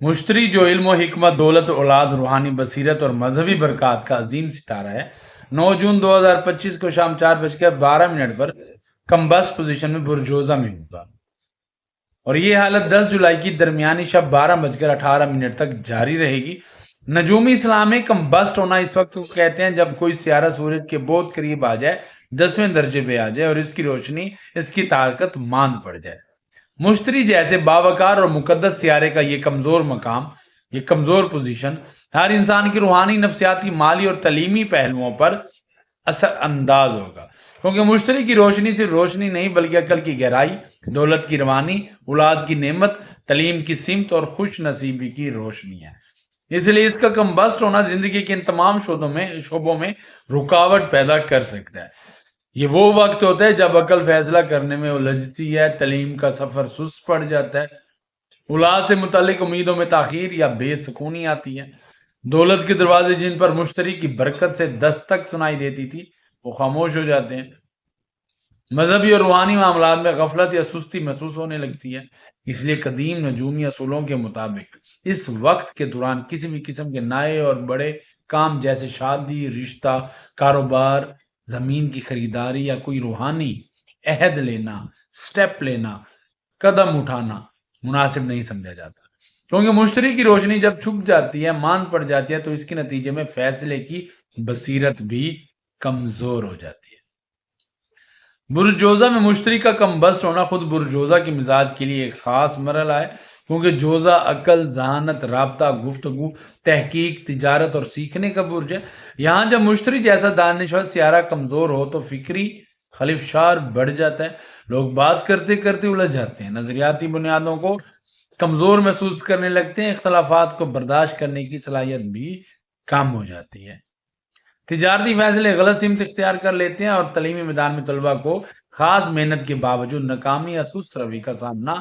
مشتری جو علم و حکمت، دولت، اولاد، روحانی بصیرت اور مذہبی برکات کا عظیم ستارہ ہے، 9 جون 2025 کو شام 4:12 پر کمبس پوزیشن میں برجوزہ میں ہوگا، اور یہ حالت 10 جولائی کی درمیانی شب 12:18 تک جاری رہے گی۔ نجومی اسلام میں کمبسٹ ہونا اس وقت کو کہتے ہیں جب کوئی سیارہ سورج کے بہت قریب آ جائے، 10ویں درجے پہ آ جائے اور اس کی روشنی، اس کی طاقت ماند پڑ جائے۔ مشتری جیسے باوقار اور مقدس سیارے کا یہ کمزور مقام، یہ کمزور پوزیشن ہر انسان کی روحانی، نفسیاتی، مالی اور تعلیمی پہلوؤں پر اثر انداز ہوگا، کیونکہ مشتری کی روشنی صرف روشنی نہیں بلکہ عقل کی گہرائی، دولت کی روانی، اولاد کی نعمت، تعلیم کی سمت اور خوش نصیبی کی روشنی ہے۔ اس لیے اس کا کمبسٹ ہونا زندگی کے ان تمام شعبوں میں رکاوٹ پیدا کر سکتا ہے۔ یہ وہ وقت ہوتا ہے جب عقل فیصلہ کرنے میں الجھتی ہے، تعلیم کا سفر سست پڑ جاتا ہے، اولاد سے متعلق امیدوں میں تاخیر یا بے سکونی آتی ہے، دولت کے دروازے جن پر مشتری کی برکت سے دستک سنائی دیتی تھی وہ خاموش ہو جاتے ہیں، مذہبی اور روحانی معاملات میں غفلت یا سستی محسوس ہونے لگتی ہے۔ اس لیے قدیم نجومی اصولوں کے مطابق اس وقت کے دوران کسی بھی قسم کے نئے اور بڑے کام جیسے شادی، رشتہ، کاروبار، زمین کی خریداری یا کوئی روحانی عہد لینا، سٹیپ لینا، قدم اٹھانا مناسب نہیں سمجھا جاتا، کیونکہ مشتری کی روشنی جب چھپ جاتی ہے، مان پڑ جاتی ہے، تو اس کے نتیجے میں فیصلے کی بصیرت بھی کمزور ہو جاتی ہے۔ برج جوزہ میں مشتری کا کمبسٹ ہونا خود برج جوزہ کی مزاج کے لیے ایک خاص مرحلہ ہے، کیونکہ جوزہ عقل، ذہانت، رابطہ، گفتگو، تحقیق، تجارت اور سیکھنے کا برج ہے۔ یہاں جب مشتری جیسا دانشور سیارہ کمزور ہو تو فکری خلفشار بڑھ جاتا ہے، لوگ بات کرتے کرتے الجھ جاتے ہیں، نظریاتی بنیادوں کو کمزور محسوس کرنے لگتے ہیں، اختلافات کو برداشت کرنے کی صلاحیت بھی کم ہو جاتی ہے، تجارتی فیصلے غلط سمت اختیار کر لیتے ہیں اور تعلیمی میدان میں طلبہ کو خاص محنت کے باوجود ناکامی یا سست روی کا سامنا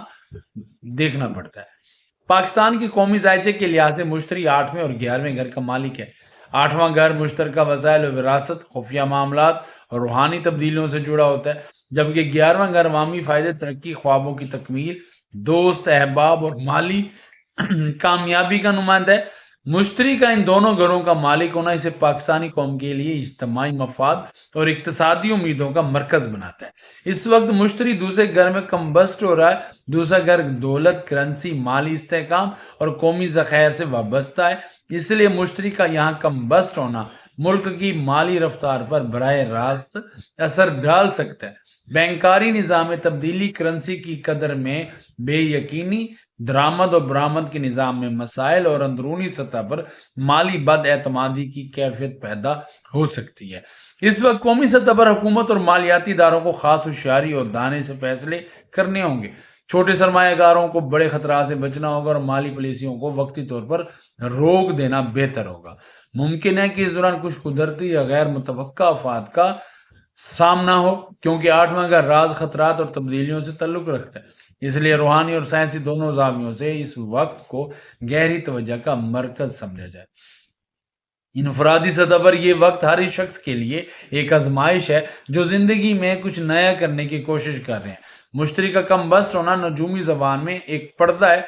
دیکھنا پڑتا ہے۔ پاکستان کی قومی ذائچے کے لحاظ سے مشتری 8ویں اور 11ویں گھر کا مالک ہے۔ 8واں گھر مشترکہ وسائل و وراثت، خفیہ معاملات اور روحانی تبدیلیوں سے جڑا ہوتا ہے، جبکہ 11واں گھر عوامی فائدے، ترقی، خوابوں کی تکمیل، دوست، احباب اور مالی کامیابی کا نمائندہ ہے۔ مشتری کا ان دونوں گھروں کا مالک ہونا اسے پاکستانی قوم کے لیے اجتماعی مفاد اور اقتصادی امیدوں کا مرکز بناتا ہے۔ اس وقت مشتری دوسرے گھر میں کمبسٹ ہو رہا ہے۔ دوسرا گھر دولت، کرنسی، مالی استحکام اور قومی ذخائر سے وابستہ ہے، اس لیے مشتری کا یہاں کمبسٹ ہونا ملک کی مالی رفتار پر براہ راست اثر ڈال سکتا ہے۔ بینکاری نظام میں تبدیلی، کرنسی کی قدر میں بے یقینی، درآمد اور برآمد کے نظام میں مسائل اور اندرونی سطح پر مالی بد اعتمادی کی کیفیت پیدا ہو سکتی ہے۔ اس وقت قومی سطح پر حکومت اور مالیاتی اداروں کو خاص ہوشیاری اور دانے سے فیصلے کرنے ہوں گے۔ چھوٹے سرمایہ کاروں کو بڑے خطرات سے بچنا ہوگا اور مالی پالیسیوں کو وقتی طور پر روک دینا بہتر ہوگا۔ ممکن ہے کہ اس دوران کچھ قدرتی یا غیر متوقع آفات کا سامنا ہو، کیونکہ 8واں گھر راز، خطرات اور تبدیلیوں سے تعلق رکھتا ہے۔ اس لیے روحانی اور سائنسی دونوں زاویوں سے اس وقت کو گہری توجہ کا مرکز سمجھا جائے۔ انفرادی سطح پر یہ وقت ہر شخص کے لیے ایک آزمائش ہے جو زندگی میں کچھ نیا کرنے کی کوشش کر رہے ہیں۔ مشتری کا کمبسٹ ہونا نجومی زبان میں ایک پردہ ہے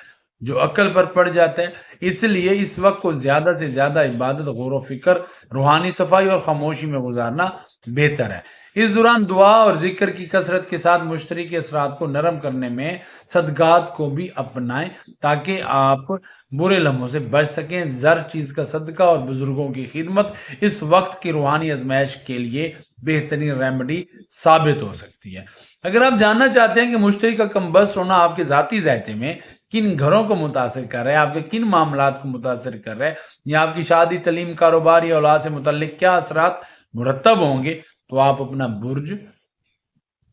جو عقل پر پڑ جاتا ہے، اس لیے اس وقت کو زیادہ سے زیادہ عبادت، غور و فکر، روحانی صفائی اور خاموشی میں گزارنا بہتر ہے۔ اس دوران دعا اور ذکر کی کثرت کے ساتھ مشتری کے اثرات کو نرم کرنے میں صدقات کو بھی اپنائیں تاکہ آپ برے لمحوں سے بچ سکیں۔ زر چیز کا صدقہ اور بزرگوں کی خدمت اس وقت کی روحانی آزمائش کے لیے بہترین ریمیڈی ثابت ہو سکتی ہے۔ اگر آپ جاننا چاہتے ہیں کہ مشتری کا کمبسٹ ہونا آپ کے ذاتی ذائچے میں کن گھروں کو متاثر کر رہا ہے، آپ کے کن معاملات کو متاثر کر رہا ہے، یا آپ کی شادی، تعلیم، کاروبار یا اولاد سے متعلق کیا اثرات مرتب ہوں گے، تو آپ اپنا برج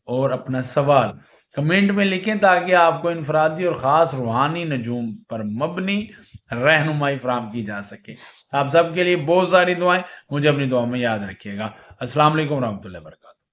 اور اپنا سوال کمنٹ میں لکھیں تاکہ آپ کو انفرادی اور خاص روحانی نجوم پر مبنی رہنمائی فراہم کی جا سکے۔ آپ سب کے لیے بہت ساری دعائیں، مجھے اپنی دعاؤں میں یاد رکھیے گا۔ السلام علیکم ورحمۃ اللہ وبرکاتہ۔